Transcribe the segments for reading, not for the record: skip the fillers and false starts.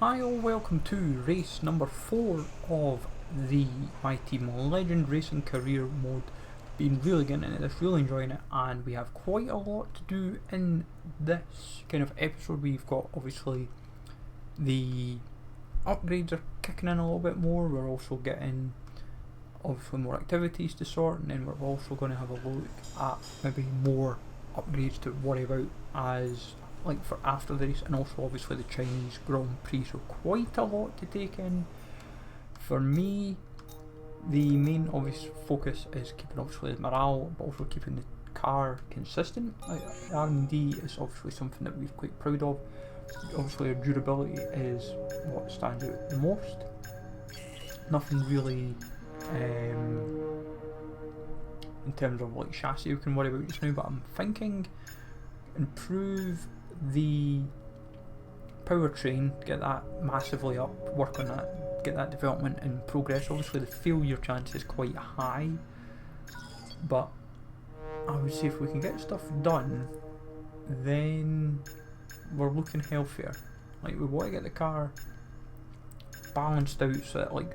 Hi all, welcome to race number 4 of the My Team Legend Racing Career mode. Been really getting into this, really enjoying it, and we have quite a lot to do in this kind of episode. We've got obviously the upgrades are kicking in a little bit more. We're also getting obviously more activities to sort, and then we're also going to have a look at maybe more upgrades to worry about as like for after the race, and also obviously the Chinese Grand Prix, so quite a lot to take in. For me, the main obvious focus is keeping obviously the morale, but also keeping the car consistent. R&D is obviously something that we're quite proud of. Obviously our durability is what stands out the most. Nothing really in terms of like chassis we can worry about just now, but I'm thinking improve the powertrain, get that massively up, work on that, get that development and progress. Obviously the failure chance is quite high, but I would say if we can get stuff done, then we're looking healthier. Like, we want to get the car balanced out so that, like,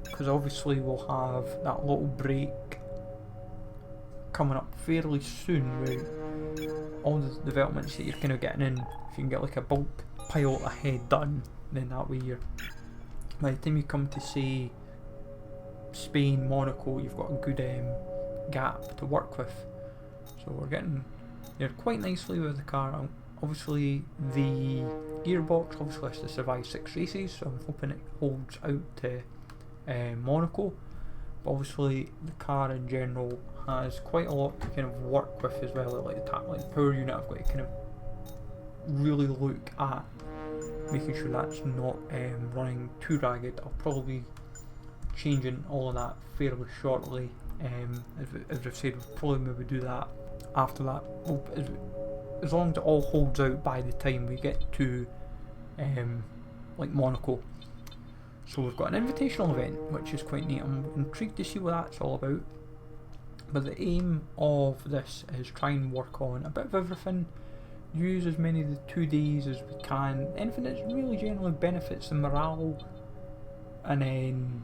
because obviously we'll have that little break coming up fairly soon with all the developments that you're kind of getting in. If you can get like a bulk pile ahead done, then that way you're, by the time you come to say Spain, Monaco, you've got a good gap to work with. So we're getting there quite nicely with the car. Obviously the gearbox obviously has to survive 6 races, so I'm hoping it holds out to Monaco. But obviously the car in general has quite a lot to kind of work with as well. Like the power unit, I've got to kind of really look at making sure that's not running too ragged. I'll probably be changing all of that fairly shortly. As I've said, we'll probably maybe do that after that. As long as it all holds out by the time we get to like Monaco. So we've got an invitational event, which is quite neat. I'm intrigued to see what that's all about. But the aim of this is try and work on a bit of everything, use as many of the 2 days as we can, anything that really generally benefits the morale, and then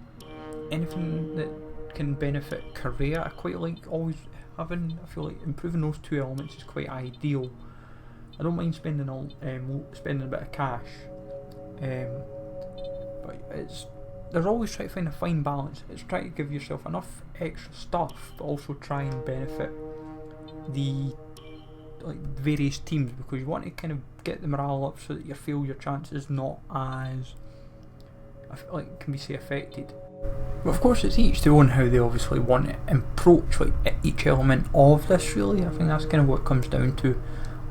anything that can benefit career. I quite like always having, I feel like improving those 2 elements is quite ideal. I don't mind spending a bit of cash, but there's always trying to find a fine balance. It's trying to give yourself enough extra stuff, but also try and benefit the various teams, because you want to kind of get the morale up so that your failure chance is not as, I feel like, can be say affected. But of course it's each their own how they obviously want to approach like each element of this. Really, I think that's kind of what it comes down to.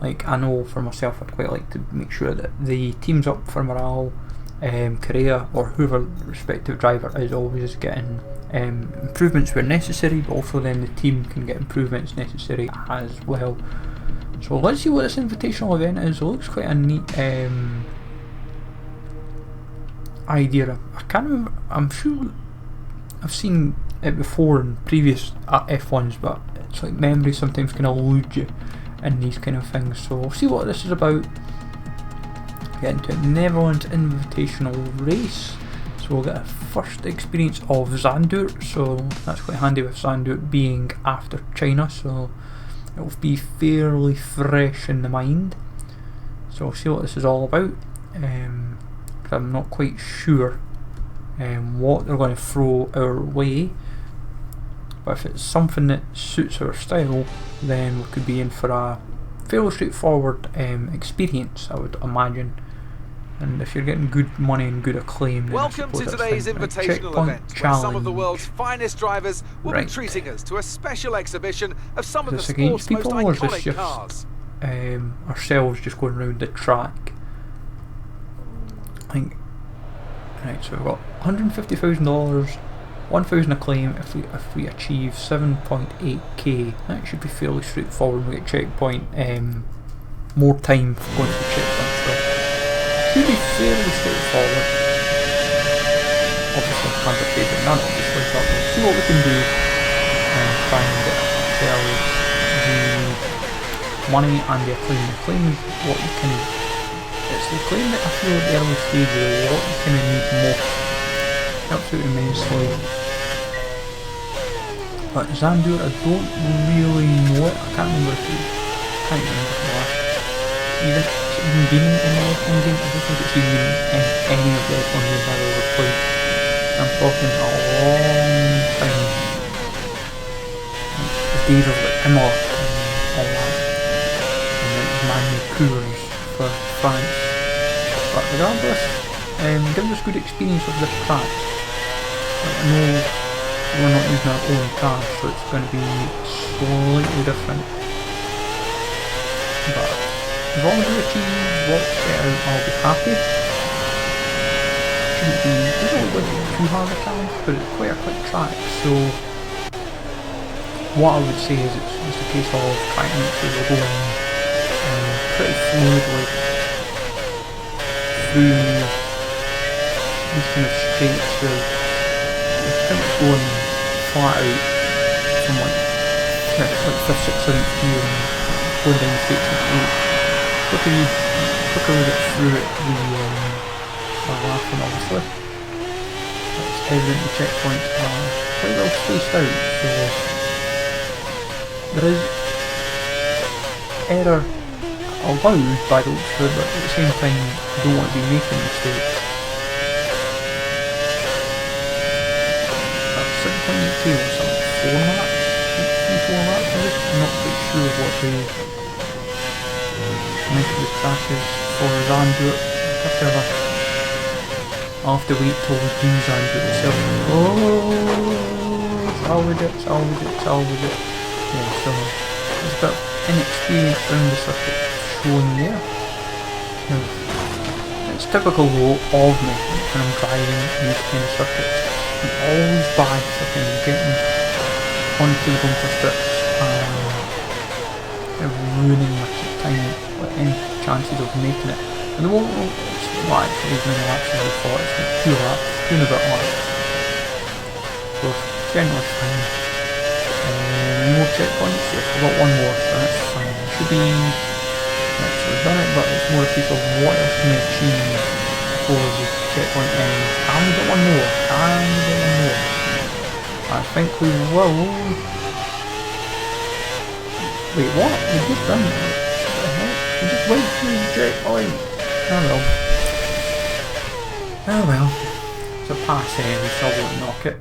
Like, I know for myself, I'd quite like to make sure that the team's up for morale. Korea or whoever respective driver is always getting improvements where necessary, but also then the team can get improvements necessary as well. So let's see what this invitational event is. It looks quite a neat idea. I can't remember, I'm sure I've seen it before in previous F1s, but it's like memory sometimes can elude you in these kind of things. So we'll see what this is about. Get into a Neverland Invitational race, so we'll get a first experience of Zandvoort, so that's quite handy with Zandvoort being after China, so it'll be fairly fresh in the mind. So we'll see what this is all about, because I'm not quite sure what they're going to throw our way, but if it's something that suits our style, then we could be in for a fairly straightforward experience, I would imagine. And if you're getting good money and good acclaim, then welcome to today's invitational event, where some of the world's finest drivers will be treating us to a special exhibition of some of the sport's most iconic cars. Ourselves just going around the track. I think. Right, so we've got $150,000, 1,000 acclaim if we achieve 7.8k. That should be fairly straightforward. We get checkpoint, more time for going to the checkpoint. So should be fairly straightforward. Obviously complicated, but none obviously, but we'll see what we can do and try and get ourselves the money and the acclaim. Acclaim is what you can, it's the claim that I feel at the early stage is what you kind of need most. Helps out immensely. But Zandur, I don't really know it. I can't remember if you can't remember the last. Even it's even been in the F1 game. I don't think it's even been in any of the F1 games I've ever played. I'm talking a long time. The days of like Imola and all that. And then Manu Coors for France. But regardless, gives us good experience of the track. I know we're not using our own car, so it's going to be slightly different. But as long as we achieve what's better, I'll be happy. Shouldn't be, doesn't look like too hard a challenge, but it's quite a quick track, so what I would say is it's just a case of trying to make sure we're going pretty fluidly through these kind of straights where we're pretty much going flat out from like 5th, 6th, 7th gear and going down the straights and 8th. Quicker we get through it, we're laughing obviously. It's evident the checkpoints are quite well spaced out, so there is error allowed by the looks of it, but at the same time you don't want to be making mistakes. That's 7.8 tails, so 4 laps? 3-4 laps? I'm not quite sure what the length of the track is for Zandur. I'll have to wait till we do Zandur itself. Oh, salvage it. Yeah, so there's a bit of inexperience around the circuit shown there. Now, it's typical though of me when I'm driving these kind of circuits. I'm always bad for kind of getting onto the bumper strips and ruining my time, like any chances of making it. And the moment it's not actually as many laps as I thought, it's like 2 laps, 2 and a bit laps. So it's generally fine. More checkpoints, yes, I've got one more, so that's fine. It should be actually done it, but it's more a case of what else can we achieve before the checkpoint ends. Can we get one more? I think we will. Wait, what? We just done it. What the heck? We just went through the checkpoint. Oh well. It's a pass anyway, so I won't knock it.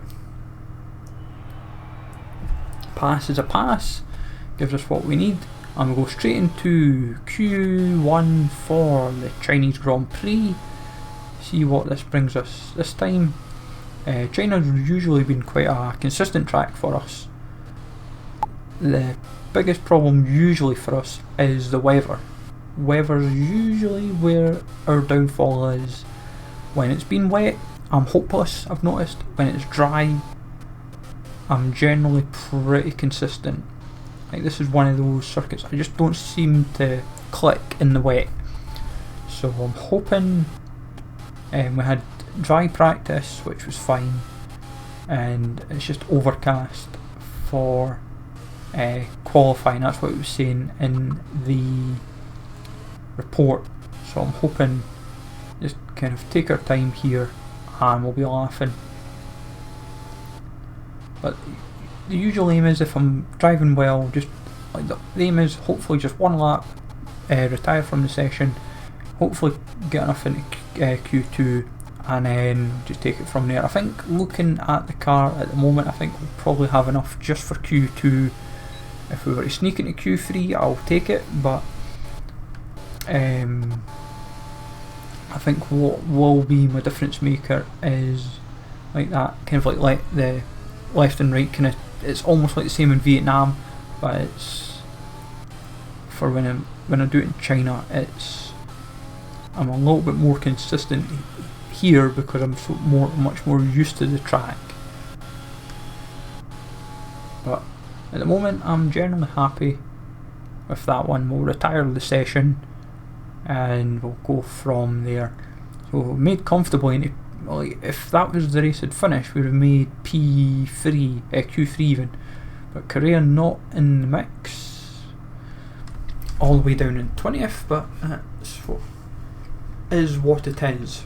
Pass is a pass, gives us what we need, and we'll go straight into Q1 for the Chinese Grand Prix. See what this brings us this time. China's usually been quite a consistent track for us. The biggest problem usually for us is the weather. Weather's usually where our downfall is. When it's been wet, I'm hopeless, I've noticed. When it's dry, I'm generally pretty consistent. Like this is one of those circuits I just don't seem to click in the wet. So I'm hoping, we had dry practice, which was fine, and it's just overcast for qualifying. That's what it was saying in the report. So I'm hoping just kind of take our time here and we'll be laughing. But the usual aim is, if I'm driving well, just like the aim is hopefully just one lap, retire from the session, hopefully get enough into Q2, and then just take it from there. I think looking at the car at the moment, I think we'll probably have enough just for Q2. If we were to sneak into Q3, I'll take it, but I think what will be my difference maker is like that kind of like the left and right kind of, it's almost like the same in Vietnam, but it's for when I do it in China, I'm a little bit more consistent here because I'm much more used to the track. But at the moment I'm generally happy with that one. We'll retire the session and we'll go from there. So made comfortably into, like, if that was the race had finished, we would have made P3, Q3 even, but Korea not in the mix, all the way down in 20th, but that's what is what it is.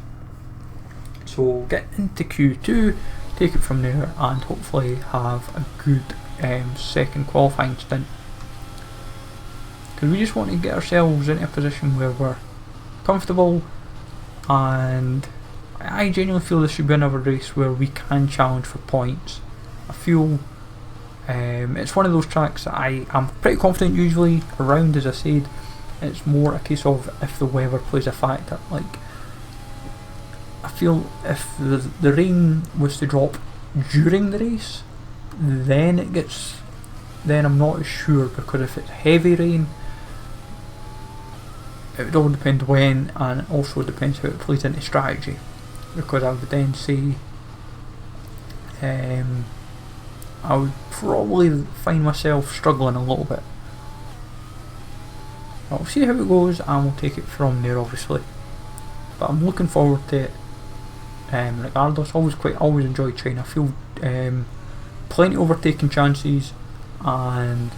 So get into Q2, take it from there, and hopefully have a good second qualifying stint. Because we just want to get ourselves into a position where we're comfortable, and I genuinely feel this should be another race where we can challenge for points. I feel it's one of those tracks that I'm pretty confident usually around, as I said. It's more a case of if the weather plays a factor. Like, I feel if the rain was to drop during the race, then I'm not as sure, because if it's heavy rain, it would all depend when, and it also depends how it plays into strategy, because I would then say I would probably find myself struggling a little bit. I'll see how it goes and we'll take it from there, obviously. But I'm looking forward to it. Regardless, always enjoy China. I feel plenty of overtaking chances, and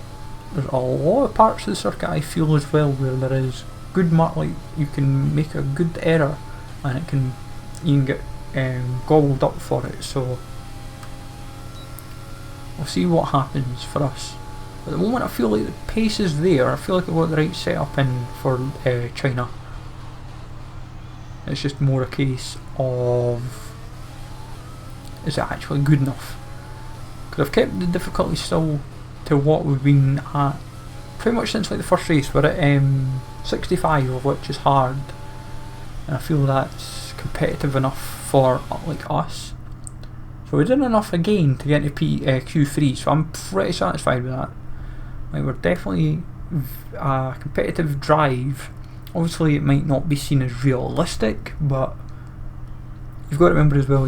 there's a lot of parts of the circuit I feel as well where there is good like you can make a good error and you can get gobbled up for it. So we'll see what happens for us. At the moment I feel like the pace is there. I feel like I've got the right setup in for China. It's just more a case of, is it actually good enough? Because I've kept the difficulty still to what we've been at pretty much since like the first race. We're at 65, of which is hard, and I feel that's competitive enough for like us. So we did enough again to get into Q3, so I'm pretty satisfied with that. Like, we're definitely a competitive drive. Obviously it might not be seen as realistic, but you've got to remember as well,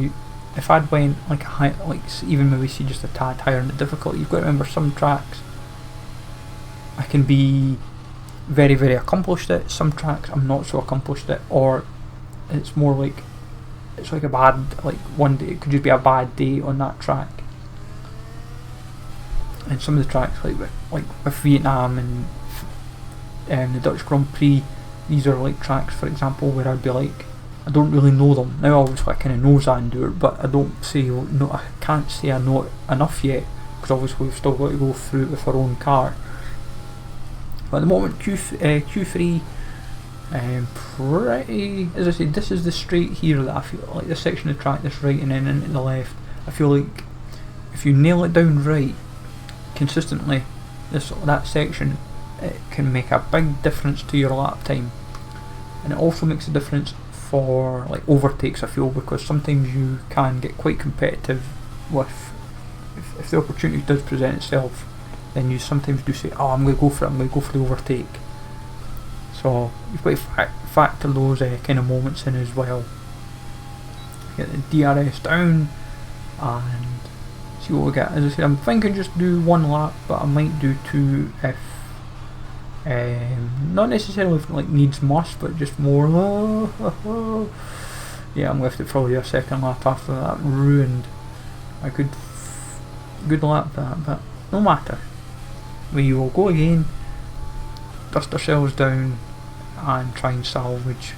if I'd went like a high, like even maybe see just a tad higher in the difficulty, you've got to remember some tracks I can be very, very accomplished at, some tracks I'm not so accomplished at, or it's more like, it's like a bad, like one day, it could just be a bad day on that track. And some of the tracks like with Vietnam and the Dutch Grand Prix, these are like tracks, for example, where I'd be like, I don't really know them. Now obviously I kind of know Zandur, but I don't say, no, I can't say I know it enough yet, because obviously we've still got to go through it with our own car. But at the moment, Q3, pretty, as I said, this is the straight here that I feel like, this section of track, this right and then into the left, I feel like if you nail it down right consistently, that section, it can make a big difference to your lap time. And it also makes a difference for like overtakes, I feel, because sometimes you can get quite competitive with, if the opportunity does present itself, then you sometimes do say, oh, I'm going to go for it, I'm going to go for the overtake. So you've got to factor those kind of moments in as well. Get the DRS down and see what we get. As I said, I'm thinking just do one lap, but I might do two if not necessarily if like needs must, but just more. Yeah, I'm left it probably a second lap after that. Ruined a good lap that, but no matter. We will go again, dust ourselves down and try and salvage,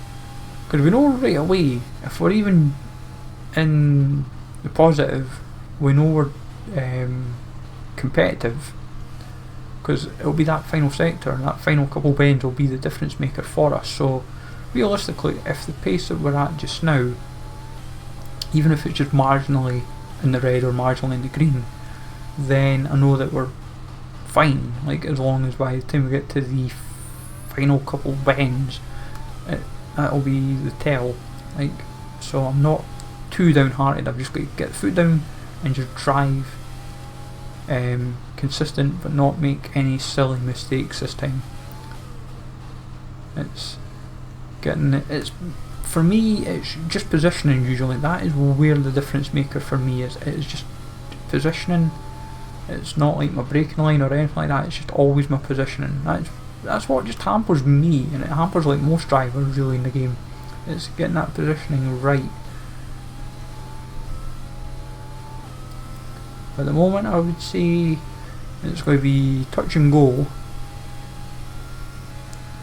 because we know right away, if we're even in the positive, we know we're competitive, because it'll be that final sector and that final couple bends will be the difference maker for us. So realistically, if the pace that we're at just now, even if it's just marginally in the red or marginally in the green, then I know that we're fine. Like, as long as by the time we get to the final couple bends, that'll be the tell. Like, so I'm not too downhearted. I've just got to get the foot down and just drive consistent, but not make any silly mistakes this time. It's for me, it's just positioning usually. That is where the difference maker for me is. It is just positioning. It's not like my braking line or anything like that. It's just always my positioning. That's what just hampers me, and it hampers like most drivers really in the game. It's getting that positioning right. At the moment, I would say it's going to be touch and go.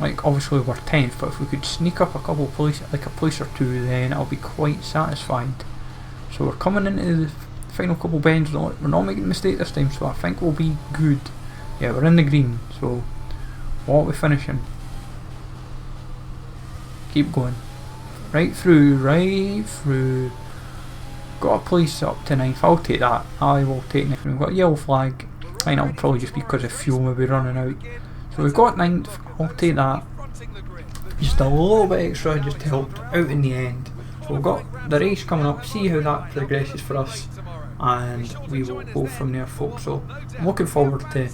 like obviously we're 10th, but if we could sneak up a couple of places, like a place or two, then I'll be quite satisfied. So we're coming into the final couple bends, we're not making a mistake this time, so I think we'll be good. Yeah, we're in the green, so what are we finishing? Keep going. Right through. Got a place up to 9th, I'll take that. I will take 9th. We've got a yellow flag. I think that'll probably just be because of fuel maybe running out. So we've got 9th, I'll take that. Just a little bit extra just to help out in the end. So we've got the race coming up, see how that progresses for us, and we will go from there, folks. So I'm looking forward to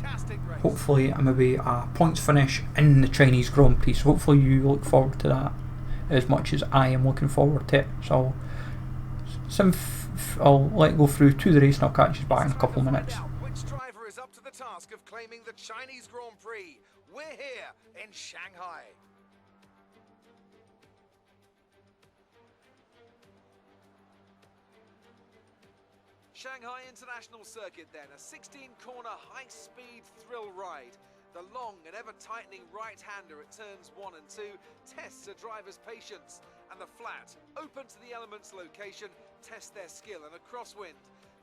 hopefully maybe a points finish in the Chinese Grand Prix. So hopefully you look forward to that as much as I am looking forward to it. So I'll let go through to the race and I'll catch you back in a couple of minutes. Which driver is up to the task of claiming the Chinese Grand Prix? We're here in Shanghai. Shanghai International Circuit then, a 16-corner high-speed thrill ride. The long and ever-tightening right-hander at turns 1 and 2 tests a driver's patience, and the flat, open to the elements location, tests their skill in a crosswind.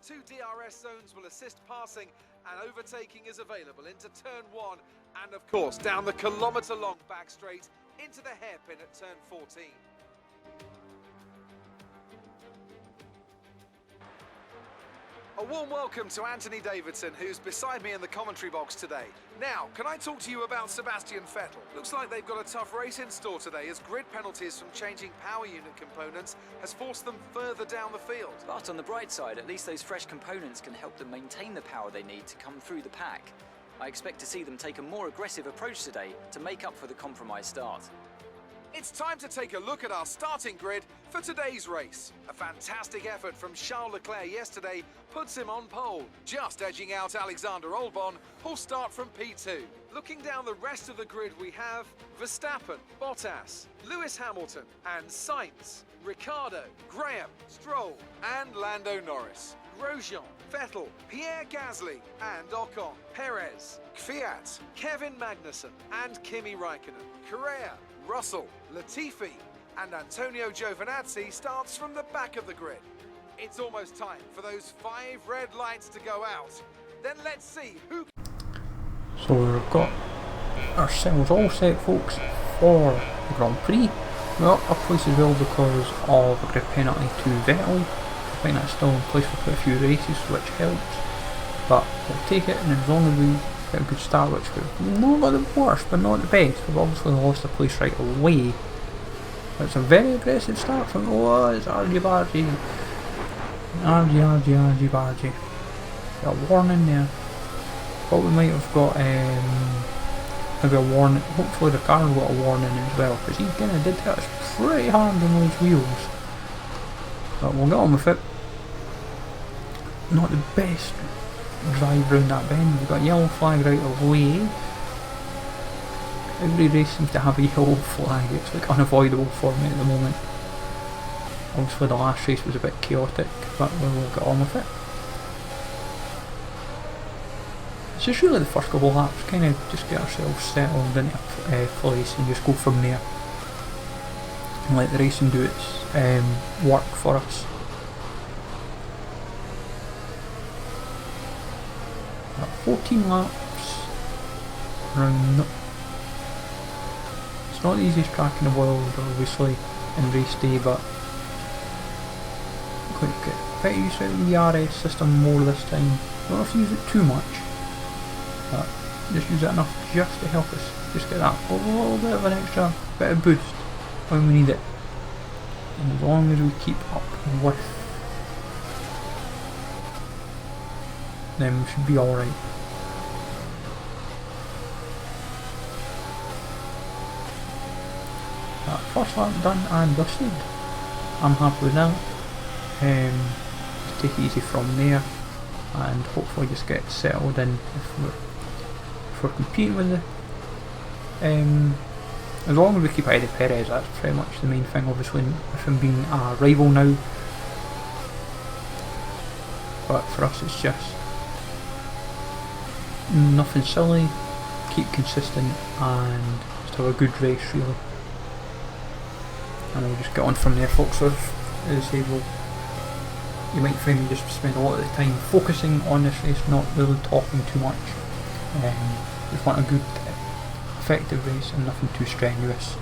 2 DRS zones will assist passing, and overtaking is available into turn 1, and of course down the kilometre-long back straight into the hairpin at turn 14. A warm welcome to Anthony Davidson, who's beside me in the commentary box today. Now, can I talk to you about Sebastian Vettel? Looks like they've got a tough race in store today, as grid penalties from changing power unit components has forced them further down the field. But on the bright side, at least those fresh components can help them maintain the power they need to come through the pack. I expect to see them take a more aggressive approach today to make up for the compromised start. It's time to take a look at our starting grid for today's race. A fantastic effort from Charles Leclerc yesterday puts him on pole, just edging out Alexander Albon, who'll start from P2. Looking down the rest of the grid, we have Verstappen, Bottas, Lewis Hamilton and Sainz, Ricciardo, Graham, Stroll and Lando Norris, Grosjean, Vettel, Pierre Gasly and Ocon, Perez, Kvyat, Kevin Magnussen and Kimi Raikkonen, Correa, Russell, Latifi and Antonio Giovinazzi starts from the back of the grid. It's almost time for those 5 red lights to go out. Then let's see who... So we've got ourselves all set, folks, for the Grand Prix. We're up a place as well because of a grid penalty to Vettel. I think that's still in place for quite a few races, which helps. But we'll take it, and as long as we get a good start, which we've not got the worst, but not the best. We've obviously lost the place right away. It's a very aggressive start from... Oh, it's Argy Bargy. Argy Bargy. Got a warning there. Thought we might have got maybe a warning. Hopefully the car got a warning as well, because he kind of did hit us pretty hard on those wheels. But we'll get on with it. Not the best drive round that bend. We've got a yellow flag right away. Every race seems to have a yellow flag. It's like unavoidable for me at the moment. Obviously the last race was a bit chaotic, but we'll get on with it. It's just really the first couple of laps, kind of just get ourselves settled into place and just go from there. And let the racing do its work for us. Got 14 laps. It's not the easiest track in the world, obviously, in race day, but quite good. Better use the RS system more this time. Don't have to use it too much, but just use it enough just to help us just get that little bit of an extra bit of boost when we need it. And as long as we keep up with, then we should be alright. That first lap done and dusted. I'm happy with that. Just take it easy from there and hopefully just get settled in if we're competing with the as long as we keep ahead of Perez. That's pretty much the main thing, obviously, with him being a rival now. But for us it's just nothing silly, keep consistent and just to have a good race really. And we'll just get on from there, folks. So as I say, you might find me just spend a lot of the time focusing on this race, not really talking too much. Just want a good, effective race and nothing too strenuous.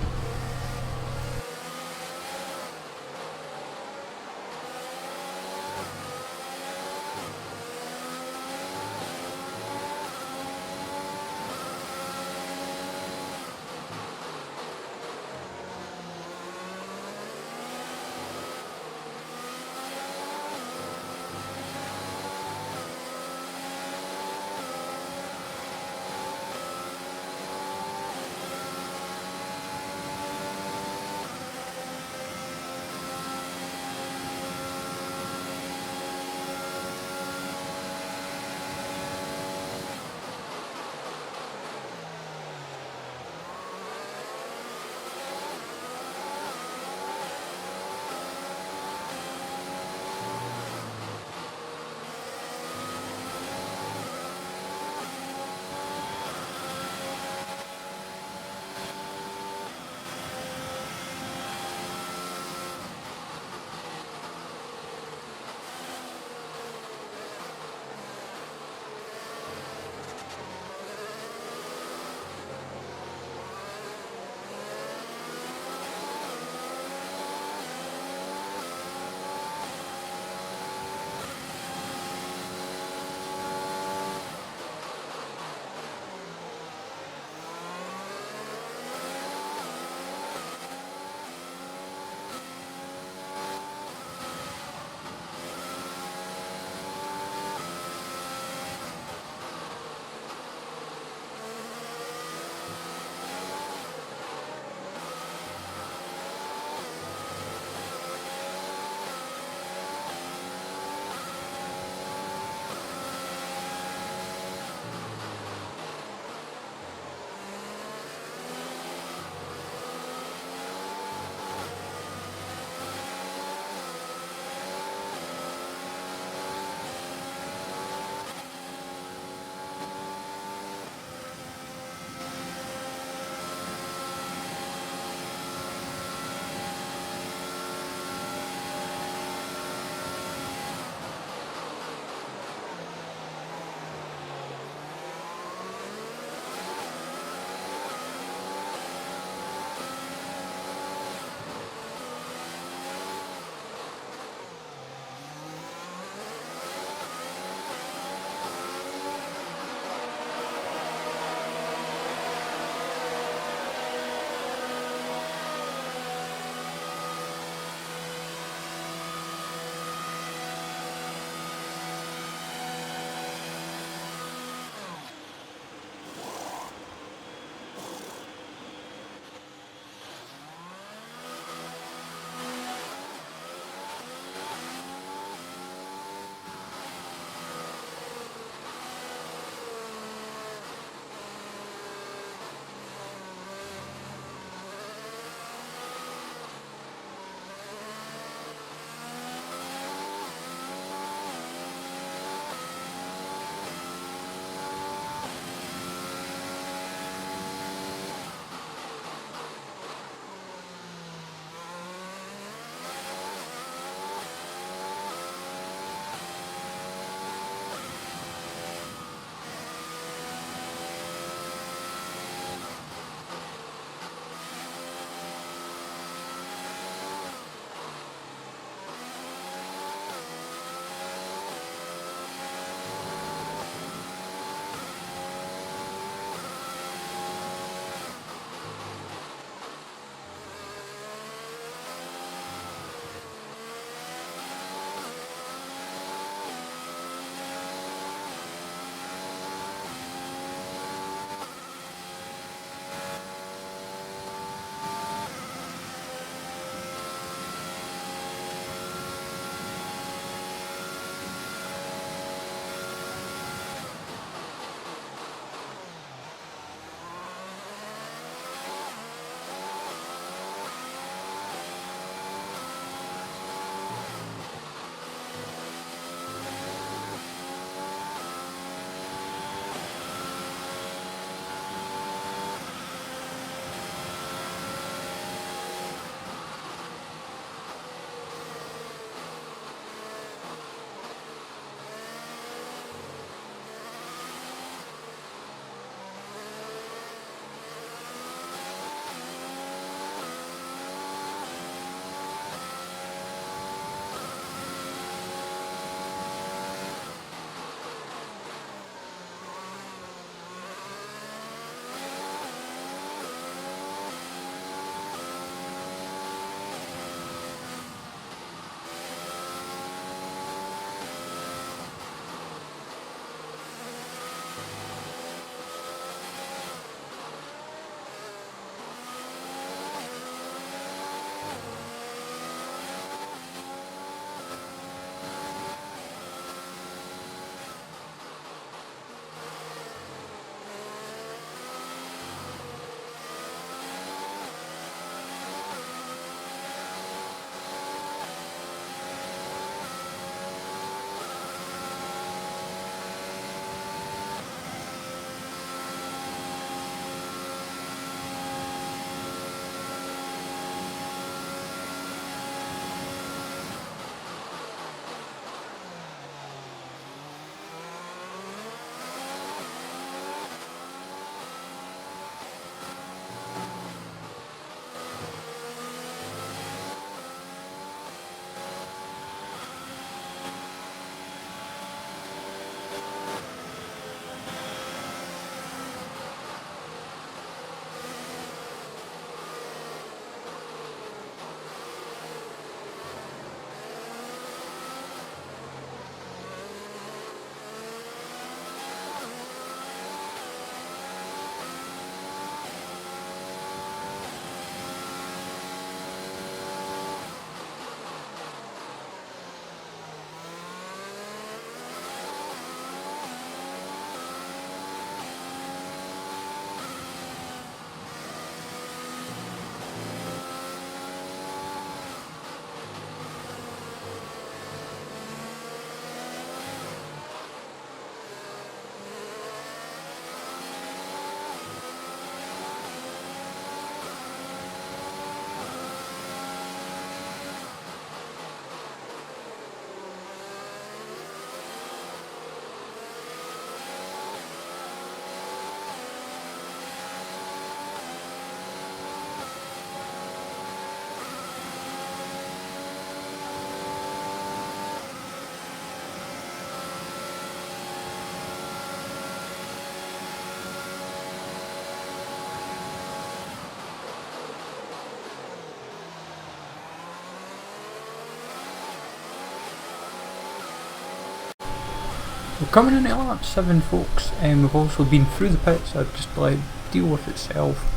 we're coming into lap 7, folks, and we've also been through the pits. I've just let deal with itself,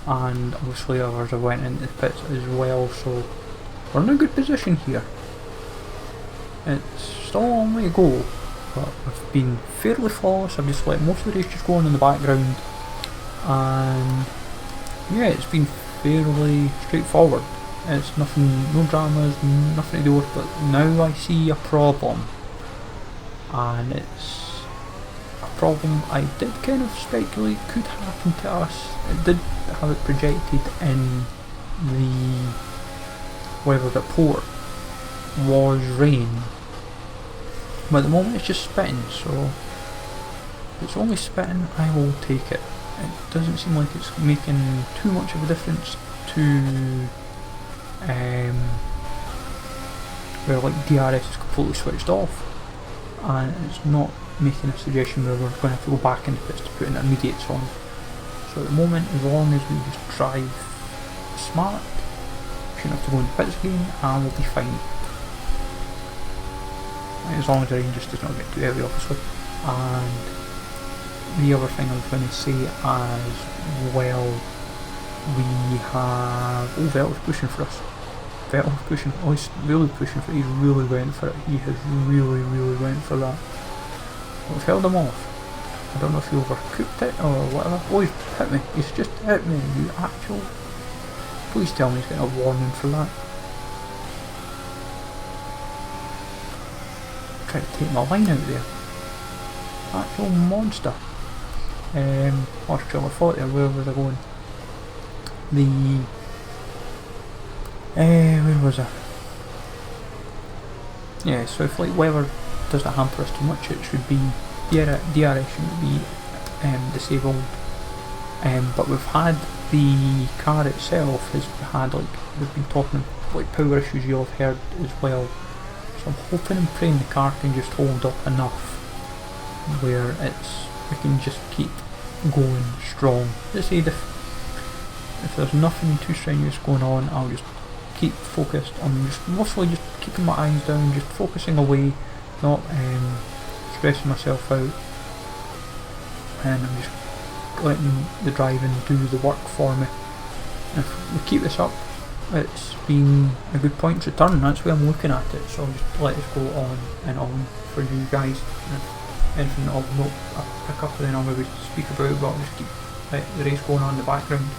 and obviously others have went into the pits as well, so we're in a good position here. It's still a long way to go, but I've been fairly flawless. I've just let most of the race just go on in the background, and yeah, it's been fairly straightforward. It's nothing, no dramas, nothing to do with, but now I see a problem, and it's a problem I did kind of speculate could happen to us. It did have it projected in the weather report was rain, but at the moment it's just spitting, so if it's only spitting, I will take it. It doesn't seem like it's making too much of a difference to where like DRS is completely switched off, and it's not making a suggestion where we're going to have to go back into pits to put in intermediates on. So at the moment, as long as we just drive smart, we shouldn't have to go into pits again, and we'll be fine. As long as the rain just does not get too heavy, obviously. And the other thing I was going to say as well, we have... oh, Vettel's pushing for us. Vettel's pushing, oh, he's really pushing for it, he's really went for it, he has really went for that. But we've held him off. I don't know if he overcooked it or whatever. Oh, he's hit me, he's just hit me, you actual... Please tell me he's getting a warning for that. Trying to take my line out there. Actual monster. Lost trail of thought there, where was I going? Where was I? Yeah, so if like weather doesn't hamper us too much, it should be, DRS shouldn't be disabled. But we've had, the car itself has had, like, we've been talking like power issues you'll have heard as well. So I'm hoping and praying the car can just hold up enough where we can just keep going strong. Just say if there's nothing too strenuous going on, I'll just keep focused. I'm just mostly just keeping my eyes down, just focusing away, not stressing myself out, and I'm just letting the driving do the work for me. And if we keep this up, it's been a good point to turn. That's where I'm looking at it, so I'll just let this go on and on for you guys. And anything I'll pick up and then I'll maybe speak about it, but I'll just keep the race going on in the background.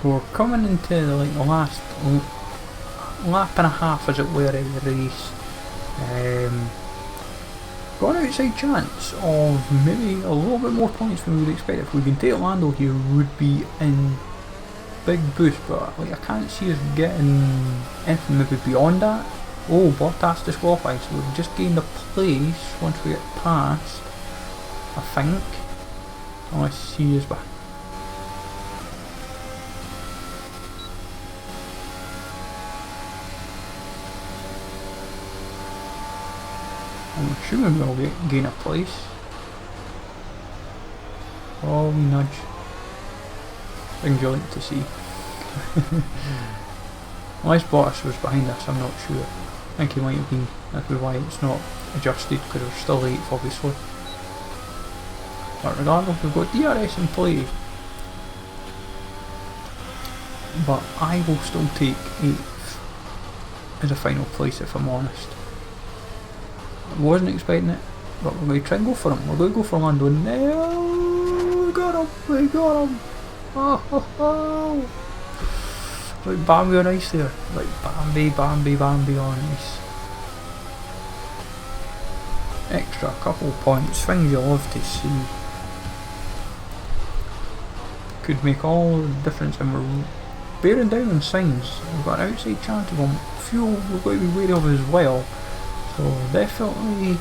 we're coming into like the last lap and a half, as it were, of the race. Got an outside chance of maybe a little bit more points than we would expect. If we can take Lando here, we would be in big boost, but like I can't see us getting anything maybe beyond that. Oh, Bottas disqualified, so we've just gained a place once we get past, I think. Unless he is back. I'm assuming we'll gain a place. Oh, we nudge. Things you like to see. Unless Bottas was behind us, I'm not sure. I think he might have been. That's why it's not adjusted, because we're still 8th, obviously. But regardless, we've got DRS in play. But I will still take 8th as a final place, if I'm honest. I wasn't expecting it, but we're going to try and go for him. We're going to go for Lando. No! We got him! We got him! Oh, ho, ho. Like Bambi on ice there. Like Bambi, Bambi, Bambi on ice. Extra couple points. Things you love to see. Could make all the difference, and we're bearing down on signs. We've got an outside chance of them. Fuel we've got to be wary of as well. So definitely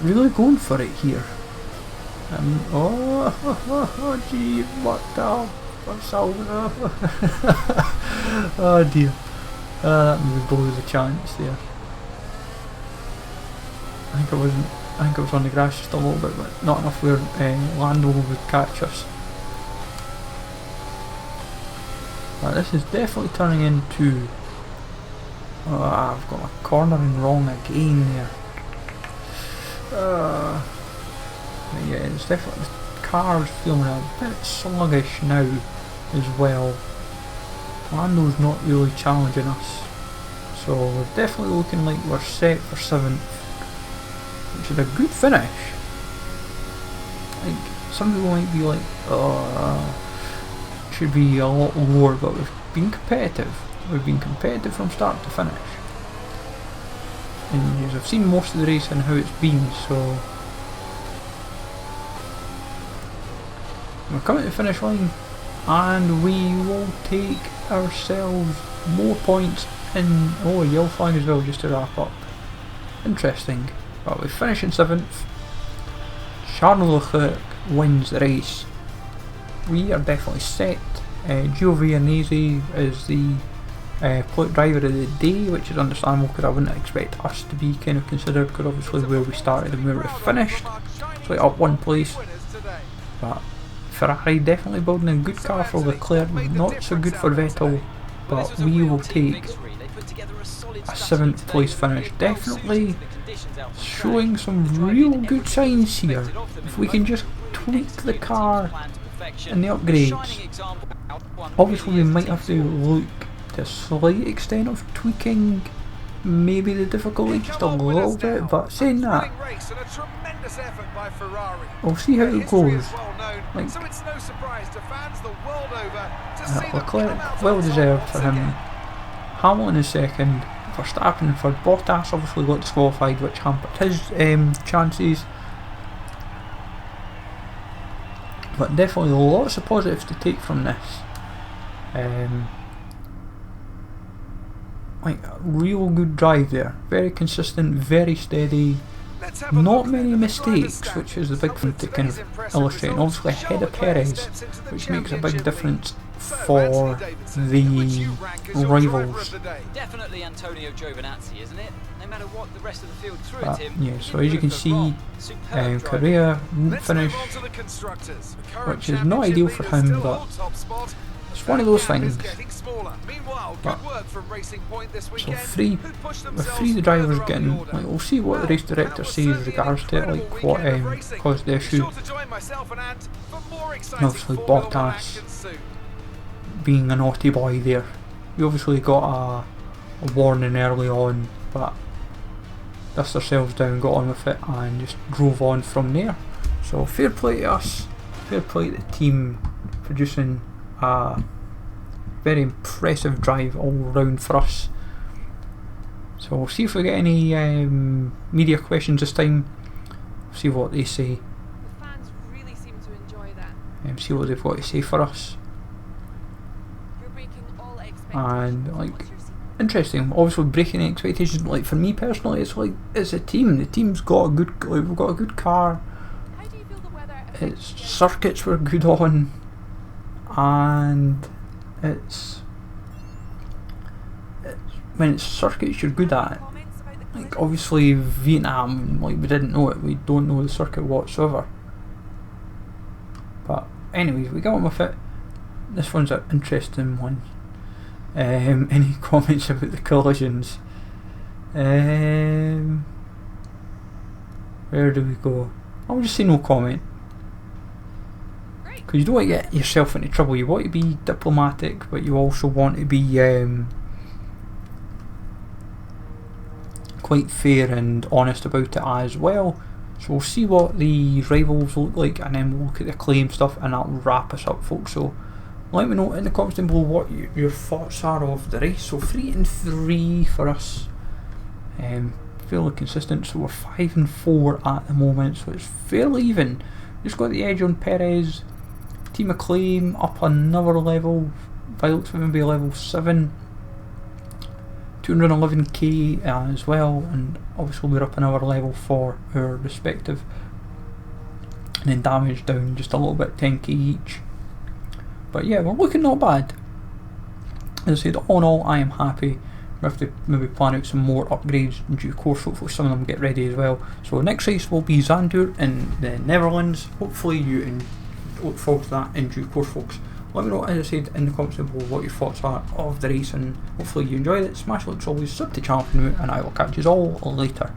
really going for it here. Oh gee, what the? Oh dear. That maybe blows the chance there. I think it was on the grass just a little bit, but not enough where Lando would catch us. But this is definitely turning into... Oh, I've got my cornering wrong again there. Yeah, it's definitely... The car's feeling a bit sluggish now as well. Lando's not really challenging us. So we're definitely looking like we're set for 7th. Which is a good finish. Like, some people might be like, should be a lot lower, but we've been competitive. We've been competitive from start to finish. And I've seen most of the race and how it's been, so... We're coming to the finish line, and we will take ourselves more points in... Oh, a yellow flag as well, just to wrap up. Interesting. But we finish in 7th. Charles Leclerc wins the race. We are definitely set. Giovinazzi is the driver of the day, which is understandable because I wouldn't expect us to be kind of considered, because obviously where we started and where we finished, so like up one place. But Ferrari definitely building a good car for Leclerc, not so good for Vettel, but we will take a 7th place finish. Definitely showing some real good signs here. If we can just tweak the car and the upgrades. Obviously we might have to look to a slight extent of tweaking maybe the difficulty just a little bit, but saying that, we'll see how it goes. Like, Leclerc, well deserved for him. Hamilton is 2nd, Verstappen for Bottas obviously got disqualified, which hampered his chances. But definitely lots of positives to take from this. Like a real good drive there, very consistent, very steady, not many mistakes, which is the big thing to kind of illustrate. And obviously ahead of Perez, which makes a big difference for the rivals. Definitely Antonio Giovinazzi, isn't it? No matter what the rest of the field threw at him. Yeah, so as you can see, Korea won't finish, which is not ideal for him, but it's one of those things. But, so with three the drivers getting, like, we'll see what the race director says with regards to it, like what caused the issue. And obviously Bottas being a naughty boy there. We obviously got a warning early on, but dust ourselves down, got on with it and just drove on from there. So fair play to us, fair play to the team producing a very impressive drive all round for us. So we'll see if we get any media questions this time. See what they say. The fans really seem to enjoy that. See what they've got to say for us. You're breaking all expectations. And like, What's your secret? interesting. Obviously, breaking expectations. Like for me personally, it's like it's a team. The team's got a good. Like, we've got a good car. How do you feel the weather Its affects you? circuits were good on, and it's when it's circuits you're good at. Comments about the Like collision? obviously Vietnam, like we didn't know it. We don't know the circuit whatsoever. But anyways, we got on with it. This one's an interesting one. Any comments about the collisions? Where do we go? I'll just say no comment. Great. Because you don't want to get yourself into trouble. You want to be diplomatic, but you also want to be quite fair and honest about it as well. So we'll see what the rivals look like, and then we'll look at the claim stuff, and that'll wrap us up, folks. So let me know in the comments down below what your thoughts are of the race. So 3 and 3 for us, fairly consistent. So we're 5 and 4 at the moment, so it's fairly even. Just got the edge on Perez. Team Acclaim up another level. Violet's going to be level 7. 211k as well, and obviously we're up another level for our respective. And then damage down just a little bit, 10k each. But yeah, we're looking not bad. As I said, all in all, I am happy. We have to maybe plan out some more upgrades in due course. Hopefully some of them get ready as well. So next race will be Xandur in the Netherlands. Hopefully you look forward to that in due course, folks. Let me know, as I said, in the comments below what your thoughts are of the race, and hopefully you enjoyed it. Smash like always, sub to the channel if you're new, and I will catch you all later.